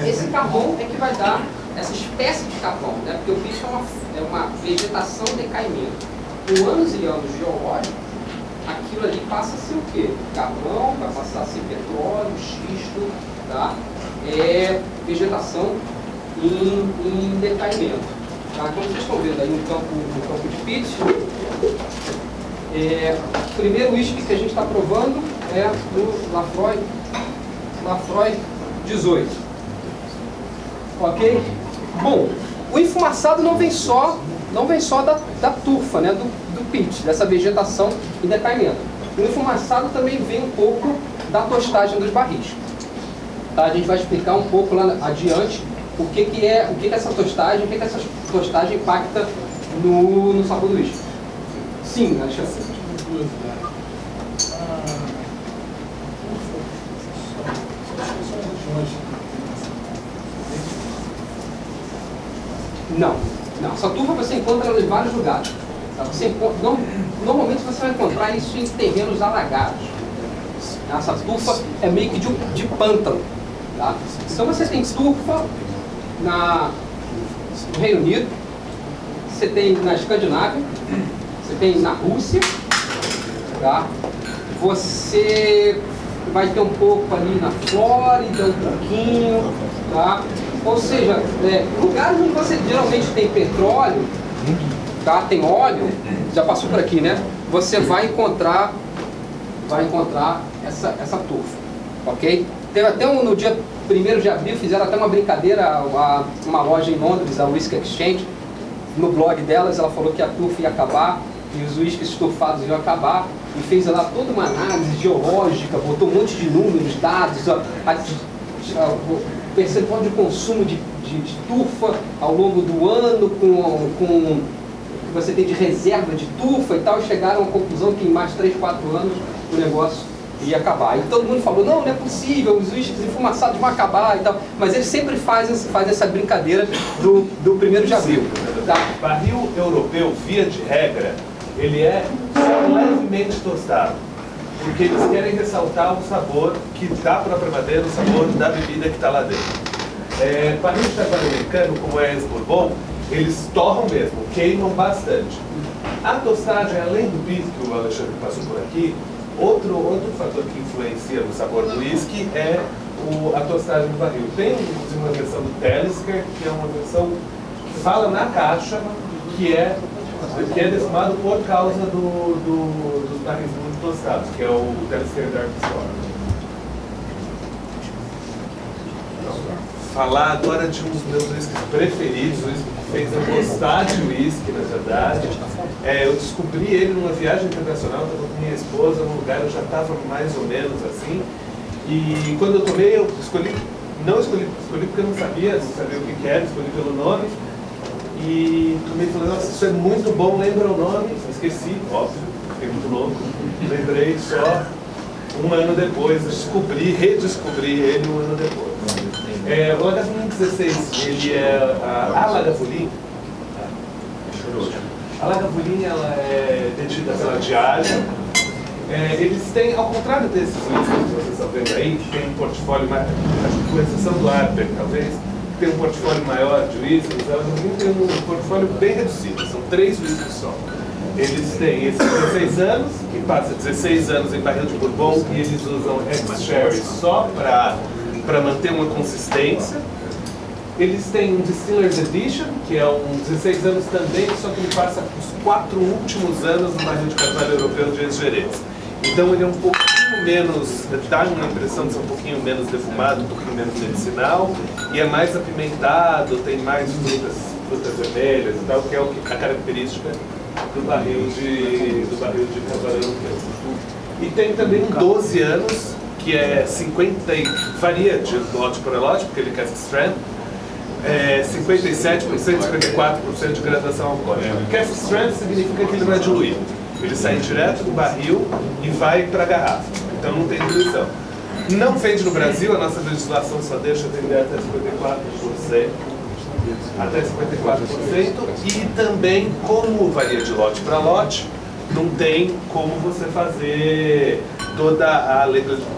esse carvão é que vai dar essa espécie de carvão, né? Porque o pitch é uma vegetação em decaimento. Com anos e anos geológicos, aquilo ali passa a ser o quê? Carvão, vai passar a ser petróleo, xisto, tá? É vegetação em decaimento. Tá? Como vocês estão vendo aí no campo de pitch, o primeiro whisky que a gente está provando é do Lafroy 18. Ok? Bom, o enfumaçado não vem só da turfa, né, do pitch, dessa vegetação em decaimento. O enfumaçado também vem um pouco da tostagem dos barris. Tá? A gente vai explicar um pouco lá adiante o que é essa tostagem, o que essa tostagem impacta no sabor do whisky. Sim, Alexandre. Não. Essa turfa você encontra ela em vários lugares. Tá? Normalmente você vai encontrar isso em terrenos alagados. Essa turfa é meio que de pântano. Tá? Então você tem turfa no Reino Unido, você tem na Escandinávia, você tem na Rússia, tá? Você vai ter um pouco ali na Flórida, um pouquinho, tá? Ou seja, lugares onde você geralmente tem petróleo, tá? Tem óleo, já passou por aqui, né? Você vai encontrar essa turfa, ok? Teve até no dia 1º de abril, fizeram até uma brincadeira, uma loja em Londres, a Whisky Exchange, no blog delas, ela falou que a turfa ia acabar e os whiskies estofados iam acabar, e fez lá toda uma análise geológica, botou um monte de números, dados, o percentual de consumo de turfa ao longo do ano, com o que você tem de reserva de turfa e tal, e chegaram à conclusão que em mais 3, 4 anos o negócio ia acabar. E todo mundo falou, não é possível, os whiskies enfumaçados vão acabar e tal. Mas eles sempre fazem essa brincadeira do 1º de abril. Tá? O barril europeu, via de regra, ele é só levemente tostado. Porque eles querem ressaltar o sabor que da própria madeira, o sabor da bebida que está lá dentro. Barril de carvalho americano, como é esse bourbon, eles torram mesmo, queimam bastante. A tostagem, além do bife que o Alexandre passou por aqui, outro fator que influencia no sabor do whisky é a tostagem do barril. Tem inclusive uma versão do Talisker, que é uma versão que fala na caixa que é defumado por causa dos barris muito tostados, que é o Talisker Dark Store. Falar agora de um dos meus whiskies preferidos, o whisky que fez eu gostar de whisky, na verdade. Eu descobri ele numa viagem internacional, estava com minha esposa num lugar, eu já estava mais ou menos assim. E quando eu tomei, eu escolhi porque eu não sabia o que era, escolhi pelo nome. E tomei e falei, nossa, isso é muito bom, lembra o nome? Esqueci, óbvio, fiquei muito louco. Lembrei só um ano depois, redescobri ele um ano depois. O Lagavulin 16, ele é a Lagavulin. A Lagavulin, ela é detida pela Diageo. Eles têm, ao contrário desses whiskies que vocês estão vendo aí, que tem um portfólio mais, acho que com exceção do Arber, talvez, que tem um portfólio maior de whiskies, a Lagavulin tem um portfólio bem reduzido, são 3 whiskies só. Eles têm esses 16 anos, que passa 16 anos em barril de bourbon, e eles usam ex-sherry só para manter uma consistência. Eles têm um Distiller's Edition, que é um 16 anos também, só que ele passa os 4 últimos anos no barril de carvalho europeu de ex-Jerez. Então ele é um pouquinho menos, dá uma impressão de ser um pouquinho menos defumado, um pouquinho menos medicinal, e é mais apimentado, tem mais frutas vermelhas e tal, que é a característica do barril de carvalho europeu. E tem também um 12 anos, que é 50, varia de lote para lote, porque ele é cask strength, 57%, 54% de graduação alcoólica. Cask strength significa que ele não é diluído. Ele sai direto do barril e vai para a garrafa. Então não tem diluição. Não vende no Brasil, a nossa legislação só deixa vender até 54%. Até 54%. E também, como varia de lote para lote, não tem como você fazer toda a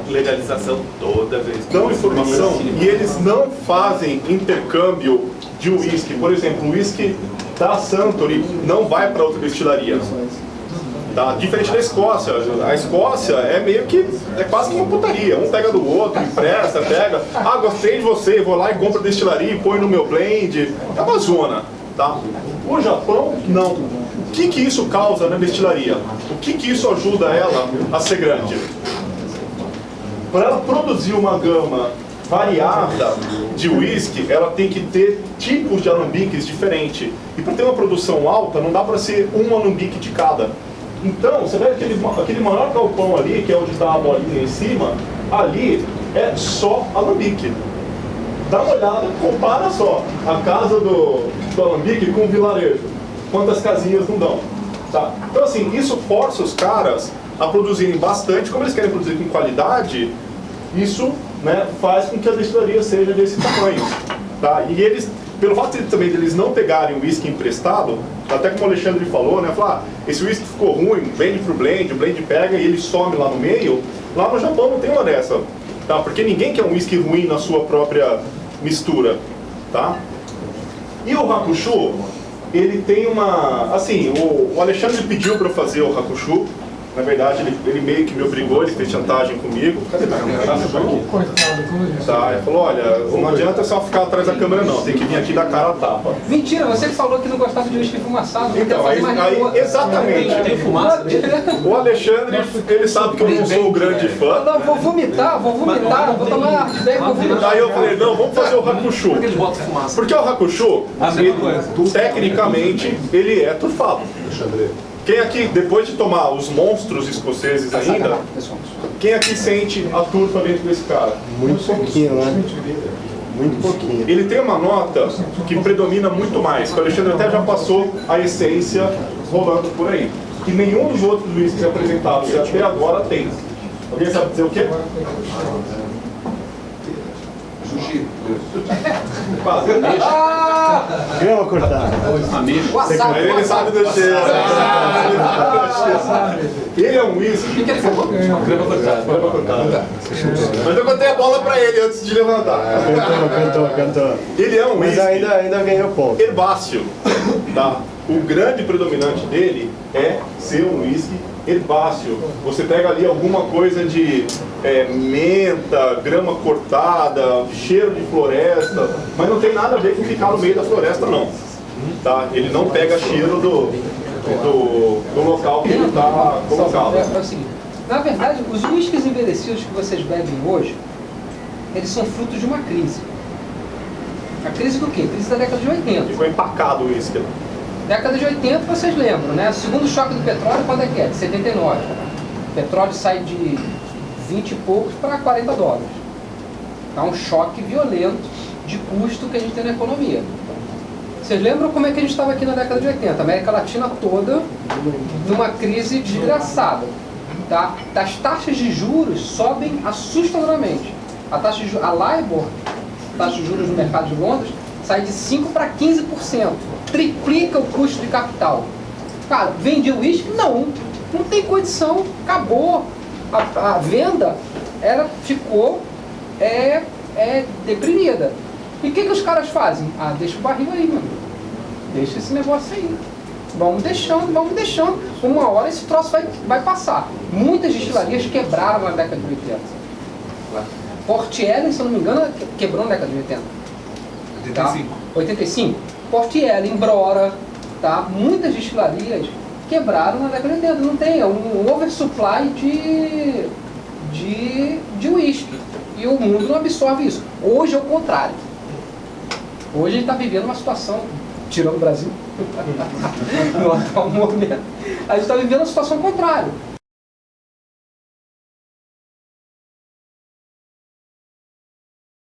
legalização toda vez. Dão informação e eles não fazem intercâmbio de uísque. Por exemplo, o uísque da Suntory não vai para outra destilaria. Tá? Diferente da Escócia. A Escócia é meio que, é quase que uma putaria. Um pega do outro, empresta, pega. Ah, gostei de você, vou lá e compro a destilaria e põe no meu blend. É uma zona. Tá? O Japão, não. O que isso causa na destilaria? O que isso ajuda ela a ser grande? Para ela produzir uma gama variada de uísque, ela tem que ter tipos de alambiques diferentes. E para ter uma produção alta, não dá para ser um alambique de cada. Então, você vê aquele maior galpão ali, que é onde está a bolinha em cima, ali é só alambique. Dá uma olhada, compara só a casa do alambique com o vilarejo. Quantas casinhas não dão. Tá? Então, assim, isso força os caras a produzirem bastante. Como eles querem produzir com qualidade, isso, né, faz com que a destilaria seja desse tamanho. Tá? E eles, pelo fato também deles não pegarem o uísque emprestado, até como o Alexandre falou, né, falar, esse uísque ficou ruim, vende pro blend, o blend pega e ele some lá no meio. Lá no Japão não tem uma dessa, tá? Porque ninguém quer um uísque ruim na sua própria mistura, tá? E o Hakushu, ele tem uma, assim, o Alexandre pediu para eu fazer o Hakushu. Na verdade, ele meio que me obrigou, ele fez chantagem comigo. Cadê meu coitado, tá, ele falou, olha, não adianta só ficar atrás da câmera não, tem que vir aqui dar cara a tapa. Mentira, você que falou que não gostava de uísque fumaçado. Então, aí exatamente. Tem fumaça? O Alexandre, ele sabe que eu não sou um grande fã. Não, vou vomitar, vou tomar vou vomitar. Aí eu falei, não, vamos fazer o Hakushu. Por que eles botam fumaça? Porque o Hakushu, tecnicamente, ele é turfado. Quem aqui, depois de tomar os monstros escoceses ainda, quem aqui sente a turfa dentro desse cara? Muito pouquinho, né? Muito pouquinho. Ele tem uma nota que predomina muito mais, que o Alexandre até já passou a essência rolando por aí. Que nenhum dos outros uísques apresentados até agora tem. Alguém sabe dizer o quê? Sushi. Quase. Grama cortada. Ele sabe do cheiro. Ele é um uísque. O que ele falou? Grama cortada. Mas eu contei a bola pra ele antes de levantar. Cantou. Ele é um Mas uísque ainda ganhou ponto. herbáceo. Tá? O grande predominante dele é ser um uísque herbáceo. Você pega ali alguma coisa de menta, grama cortada, cheiro de floresta, mas não tem nada a ver com ficar no meio da floresta, não. Tá? Ele não pega cheiro do local que ele está colocado. É o seguinte, na verdade, os uísques envelhecidos que vocês bebem hoje, eles são frutos de uma crise. A crise do quê? A crise da década de 80. Ficou empacado o uísque. Década de 80, vocês lembram, né? O segundo choque do petróleo, quando é que é? De 79. O petróleo sai de 20 e poucos para $40. Tá um choque violento de custo que a gente tem na economia. Vocês lembram como é que a gente estava aqui na década de 80? A América Latina toda numa crise desgraçada. Tá? As taxas de juros sobem assustadoramente. A taxa de juros, a LIBOR, taxa de juros no mercado de Londres, sai de 5% para 15%. Triplica o custo de capital. Cara, vendi o uísque? Não tem condição, acabou. A venda ficou deprimida. E o que os caras fazem? Ah, deixa o barril aí, mano. Deixa esse negócio aí. Vamos deixando. Uma hora esse troço vai passar. Muitas destilarias quebraram na década de 80. Port Ellen, se eu não me engano, quebrou na década de 80. 85. 85. Port Ellen, Brora, tá? Muitas destilarias quebraram na década de 80. Não tem, um oversupply de uísque. E o mundo não absorve isso. Hoje é o contrário. Hoje a gente está vivendo uma situação, tirando o Brasil, no atual momento, a gente está vivendo uma situação contrária.